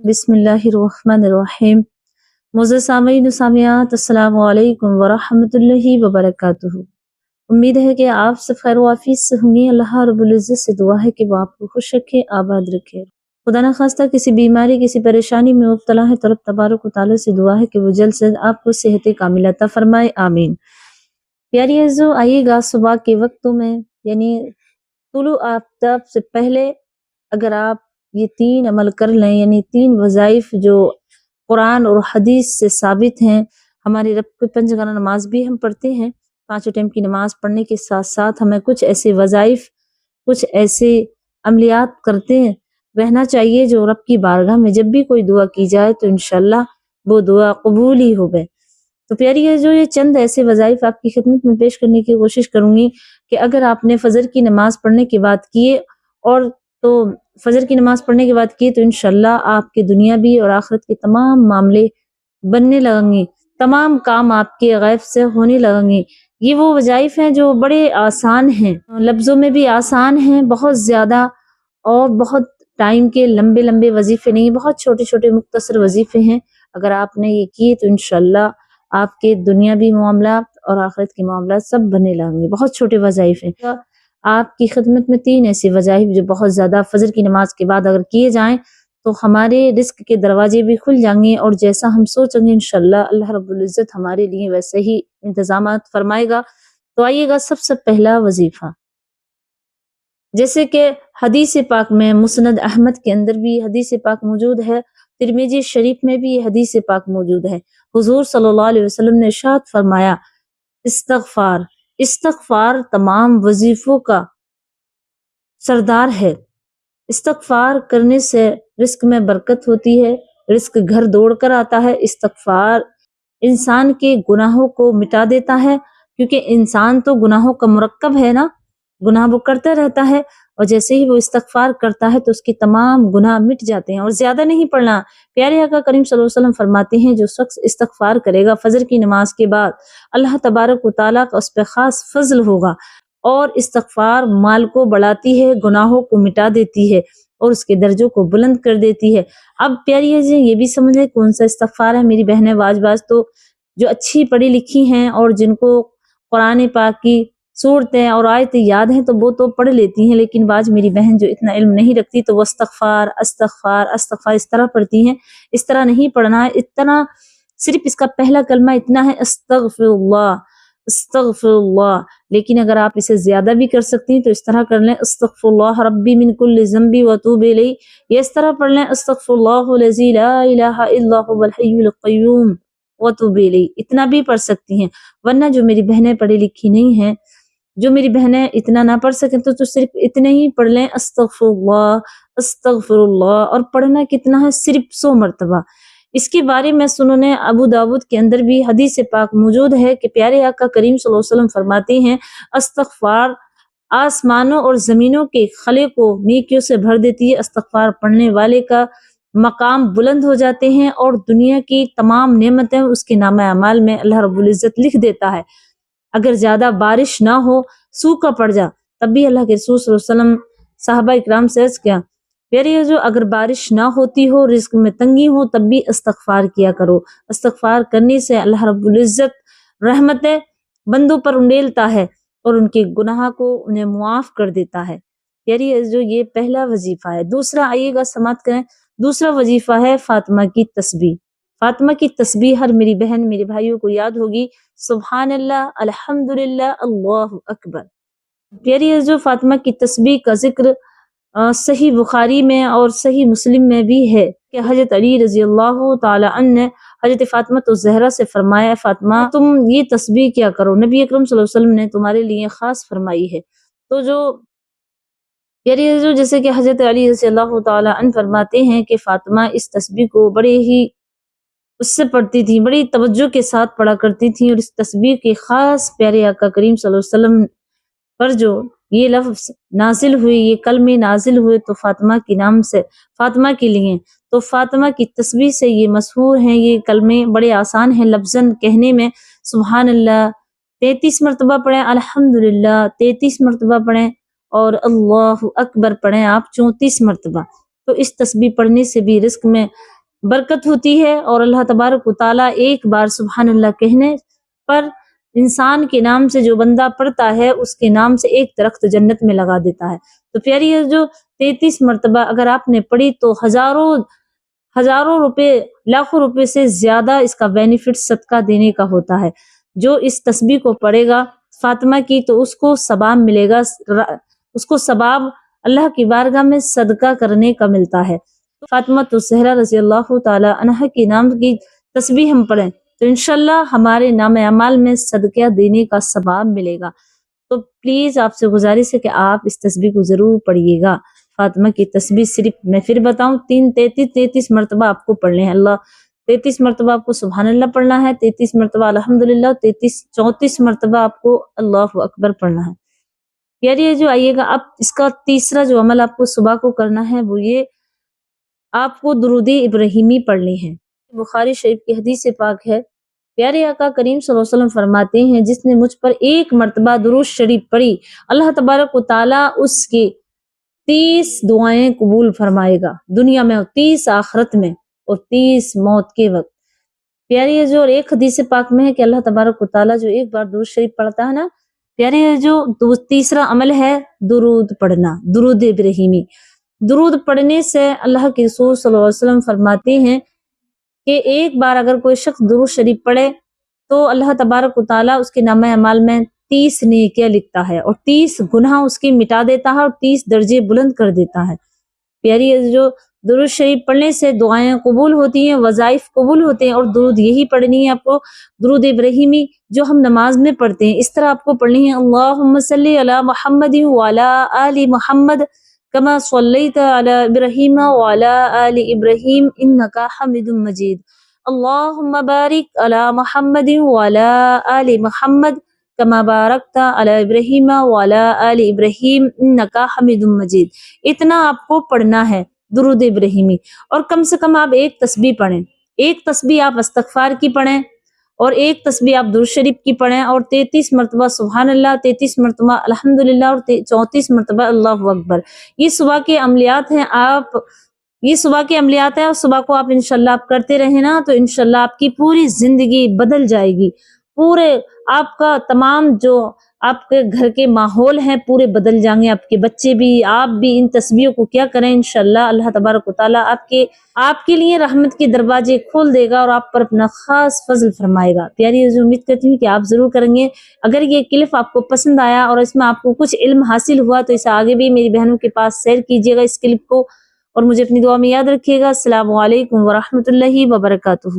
بسم اللہ الرحمن الرحیم۔ معزز سامعین و سامعات، السلام علیکم ورحمۃ اللہ وبرکاتہ۔ امید ہے کہ آپ سب خیر و عافیت سے ہوں گے۔ اللہ رب العزت سے دعا ہے کہ وہ آپ کو خوش رکھے، آباد رکھے۔ خدا نخواستہ کسی بیماری کسی پریشانی میں مبتلا ہے تو رب تبارک و تعالیٰ سے دعا ہے کہ وہ جلد سے آپ کو صحت کاملہ عطا فرمائے، آمین۔ پیاری عزیزو، آئیے گا صبح کے وقتوں میں یعنی طلوع آفتاب سے پہلے اگر آپ یہ 3 عمل کر لیں، یعنی 3 وظائف جو قرآن اور حدیث سے ثابت ہیں۔ ہمارے رب کی 5 وقتہ نماز بھی ہم پڑھتے ہیں، 5 ٹائم کی نماز پڑھنے کے ساتھ ساتھ ہمیں کچھ ایسے وظائف، کچھ ایسے عملیات کرتے رہنا چاہیے جو رب کی بارگاہ میں جب بھی کوئی دعا کی جائے تو انشاءاللہ وہ دعا قبول ہی ہو گئے۔ تو پیاری ہے، جو یہ چند ایسے وظائف آپ کی خدمت میں پیش کرنے کی کوشش کروں گی کہ اگر آپ نے فجر کی نماز پڑھنے کے بعد کیے اور تو فجر کی نماز پڑھنے کے بعد کیے تو انشاءاللہ آپ کے دنیا بھی اور آخرت کے تمام معاملے بننے لگیں گے، تمام کام آپ کے غیب سے ہونے لگیں گے۔ یہ وہ وظائف ہیں جو بڑے آسان ہیں، لفظوں میں بھی آسان ہیں بہت زیادہ، اور بہت ٹائم کے لمبے لمبے وظیفے نہیں، بہت چھوٹے چھوٹے مختصر وظیفے ہیں۔ اگر آپ نے یہ کیے تو انشاءاللہ آپ کے دنیاوی معاملات اور آخرت کے معاملات سب بننے لگیں گے۔ بہت چھوٹے وظائف ہیں۔ آپ کی خدمت میں 3 ایسے وظائف جو بہت زیادہ فجر کی نماز کے بعد اگر کیے جائیں تو ہمارے رزق کے دروازے بھی کھل جائیں گے، اور جیسا ہم سوچیں گے انشاءاللہ اللہ رب العزت ہمارے لیے ویسے ہی انتظامات فرمائے گا۔ تو آئیے گا سب سے پہلا وظیفہ، جیسے کہ حدیث پاک میں مسند احمد کے اندر بھی حدیث پاک موجود ہے، ترمذی شریف میں بھی یہ حدیث پاک موجود ہے۔ حضور صلی اللہ علیہ وسلم نے ارشاد فرمایا، استغفار استغفار تمام وظیفوں کا سردار ہے۔ استغفار کرنے سے رزق میں برکت ہوتی ہے، رزق گھر دوڑ کر آتا ہے۔ استغفار انسان کے گناہوں کو مٹا دیتا ہے، کیونکہ انسان تو گناہوں کا مرکب ہے نا، گناہ وہ کرتا رہتا ہے، اور جیسے ہی وہ استغفار کرتا ہے تو اس کے تمام گناہ مٹ جاتے ہیں۔ اور زیادہ نہیں پڑھنا، پیارے آقا کریم صلی اللہ علیہ وسلم فرماتے ہیں جو شخص استغفار کرے گا فجر کی نماز کے بعد، اللہ تبارک و تعالیٰ کا اس پہ خاص فضل ہوگا، اور استغفار مال کو بڑھاتی ہے، گناہوں کو مٹا دیتی ہے، اور اس کے درجوں کو بلند کر دیتی ہے۔ اب پیاری ہے جی، یہ بھی سمجھ لیں کون سا استغفار ہے۔ میری بہنیں باز تو جو اچھی پڑھی لکھی ہیں اور جن کو قرآن پاک کی صورتیں اور آیتیں یاد ہیں تو وہ تو پڑھ لیتی ہیں، لیکن بعض میری بہن جو اتنا علم نہیں رکھتی تو وہ استغفار استغفار استغفار اس طرح پڑھتی ہیں۔ اس طرح نہیں پڑھنا ہے، اتنا صرف اس کا پہلا کلمہ اتنا ہے، استغفر اللہ استغفر اللہ۔ لیکن اگر آپ اسے زیادہ بھی کر سکتی ہیں تو اس طرح کر لیں، استغفر اللہ ربی من کل ذنب واتوب الیہ، یہ اس طرح پڑھ لیں، استغفر اللہ الذی لا الہ الا هو الحی القیوم واتوب الیہ، اتنا بھی پڑھ سکتی ہیں۔ ورنہ جو میری بہنیں پڑھی لکھی نہیں ہیں، جو میری بہنیں اتنا نہ پڑھ سکیں تو صرف اتنے ہی پڑھ لیں، استغفر اللہ، اور پڑھنا کتنا ہے، صرف 100 مرتبہ۔ اس کے بارے میں سنن ابو داود کے اندر بھی حدیث پاک موجود ہے کہ پیارے آقا کریم صلی اللہ علیہ وسلم فرماتے ہیں، استغفار آسمانوں اور زمینوں کے خلے کو نیکیوں سے بھر دیتی ہے۔ استغفار پڑھنے والے کا مقام بلند ہو جاتے ہیں، اور دنیا کی تمام نعمتیں اس کے نامہ اعمال میں اللہ رب العزت لکھ دیتا ہے۔ اگر زیادہ بارش نہ ہو، سوکھا پڑ جا، تب بھی اللہ کے رسول صلی اللہ علیہ وسلم صحابہ اکرام سے عرض کیا، پیارے جو اگر بارش نہ ہوتی ہو، رزق میں تنگی ہو، تب بھی استغفار کیا کرو۔ استغفار کرنے سے اللہ رب العزت رحمتیں بندوں پر انڈیلتا ہے اور ان کے گناہ کو انہیں معاف کر دیتا ہے۔ پیاری جو یہ پہلا وظیفہ ہے۔ دوسرا، آئیے گا سماعت کریں، دوسرا وظیفہ ہے فاطمہ کی تسبیح۔ فاطمہ کی تسبیح ہر میری بہن میرے بھائیوں کو یاد ہوگی، سبحان اللہ، الحمدللہ، اللہ اکبر۔ پیاری جو فاطمہ کی تسبیح کا ذکر صحیح بخاری میں اور صحیح مسلم میں بھی ہے کہ حضرت علی رضی اللہ تعالی عنہ نے حضرت فاطمہ الزہرا سے فرمایا، فاطمہ تم یہ تسبیح کیا کرو، نبی اکرم صلی اللہ علیہ وسلم نے تمہارے لیے خاص فرمائی ہے۔ تو جو پیاری جو جیسے کہ حضرت علی رضی اللہ تعالی عنہ فرماتے ہیں کہ فاطمہ اس تسبیح کو بڑے ہی اس سے پڑھتی تھی، بڑی توجہ کے ساتھ پڑھا کرتی تھی، اور اس تسبیح کے خاص پیارے آقا کریم صلی اللہ علیہ وسلم پر جو یہ لفظ نازل ہوئے، یہ کلمے نازل ہوئے تو فاطمہ کے نام سے، فاطمہ کے لیے، تو فاطمہ کی تسبیح سے یہ مشہور ہیں۔ یہ کلمے بڑے آسان ہیں لفظاً کہنے میں، سبحان اللہ 33 مرتبہ پڑھیں، الحمدللہ 33 مرتبہ پڑھیں، اور اللہ اکبر پڑھیں آپ 34 مرتبہ۔ تو اس تسبیح پڑھنے سے بھی رزق میں برکت ہوتی ہے، اور اللہ تبارک و تعالیٰ ایک بار سبحان اللہ کہنے پر انسان کے نام سے جو بندہ پڑھتا ہے اس کے نام سے ایک درخت جنت میں لگا دیتا ہے۔ تو پیاری یہ جو 33 مرتبہ اگر آپ نے پڑھی تو ہزاروں روپے، لاکھوں روپے سے زیادہ اس کا بینیفٹ صدقہ دینے کا ہوتا ہے۔ جو اس تسبیح کو پڑھے گا فاطمہ کی تو اس کو ثواب ملے گا، اس کو ثواب اللہ کی بارگاہ میں صدقہ کرنے کا ملتا ہے۔ فاطمہ الزہرا رضی اللہ تعالی عنہ کے نام کی تسبیح ہم پڑھیں تو انشاءاللہ ہمارے نام اعمال میں صدقہ دینے کا ثواب ملے گا۔ تو پلیز آپ سے گزارش ہے کہ آپ اس تسبیح کو ضرور پڑھیے گا۔ فاطمہ کی تسبیح صرف میں پھر بتاؤں 33 مرتبہ آپ کو پڑھنے ہیں۔ اللہ 33 مرتبہ آپ کو سبحان اللہ پڑھنا ہے، 33 مرتبہ الحمدللہ، 34 مرتبہ آپ کو اللہ اکبر پڑھنا ہے۔ یعنی یہ جو آئیے گا اب اس کا تیسرا جو عمل آپ کو صبح کو کرنا ہے وہ یہ آپ کو درود ابراہیمی پڑھنی ہے۔ بخاری شریف کی حدیث پاک ہے، پیارے آقا کریم صلی اللہ علیہ وسلم فرماتے ہیں جس نے مجھ پر ایک مرتبہ درود شریف پڑھی اللہ تبارک و تعالیٰ اس کی 30 دعائیں قبول فرمائے گا، دنیا میں 30 آخرت میں اور 30 موت کے وقت۔ پیارے یہ جو اور ایک حدیث پاک میں ہے کہ اللہ تبارک و تعالیٰ جو ایک بار درود شریف پڑھتا ہے نا، پیارے یہ جو تیسرا عمل ہے درود پڑھنا، درود ابراہیمی۔ درود پڑھنے سے اللہ کے رسول صلی اللہ علیہ وسلم فرماتے ہیں کہ ایک بار اگر کوئی شخص درود شریف پڑھے تو اللہ تبارک و تعالیٰ اس کے نامہ اعمال میں 30 نیکیاں لکھتا ہے اور 30 گناہ اس کی مٹا دیتا ہے اور 30 درجے بلند کر دیتا ہے۔ پیاری جو درود شریف پڑھنے سے دعائیں قبول ہوتی ہیں، وظائف قبول ہوتے ہیں، اور درود یہی پڑھنی ہے آپ کو، درود ابراہیمی جو ہم نماز میں پڑھتے ہیں اس طرح آپ کو پڑھنی ہے۔ اللہم صلی علی محمد وعلی آل محمد کما صلیت علی ابراہیم وعلی آل ابراہیم انک حمید مجید۔ اللہم بارک علی محمد وعلی آل محمد کما بارکت علی ابراہیم وعلی آل ابراہیم انک حمید مجید۔ اتنا آپ کو پڑھنا ہے درود ابراہیمی، اور کم سے کم آپ ایک تسبیح پڑھیں، ایک تسبیح آپ استغفار کی پڑھیں اور ایک تسبیح آپ درود شریف کی پڑھیں، اور 33 مرتبہ سبحان اللہ، 33 مرتبہ الحمدللہ، اور 34 مرتبہ اللہ اکبر۔ یہ صبح کے عملیات ہیں، اور صبح کو آپ انشاءاللہ آپ کرتے رہیں نا تو انشاءاللہ آپ کی پوری زندگی بدل جائے گی، پورے آپ کا تمام جو آپ کے گھر کے ماحول ہیں پورے بدل جائیں گے، آپ کے بچے بھی، آپ بھی ان تسبیحوں کو کیا کریں، انشاءاللہ اللہ تبارک و تعالیٰ آپ کے لیے رحمت کے دروازے کھول دے گا اور آپ پر اپنا خاص فضل فرمائے گا۔ پیاری امید کرتی ہوں کہ آپ ضرور کریں گے۔ اگر یہ کلپ آپ کو پسند آیا اور اس میں آپ کو کچھ علم حاصل ہوا تو اسے آگے بھی میری بہنوں کے پاس شیئر کیجیے گا اس کلپ کو، اور مجھے اپنی دعا میں یاد رکھیے گا۔ السلام علیکم ورحمۃ اللہ وبرکاتہ۔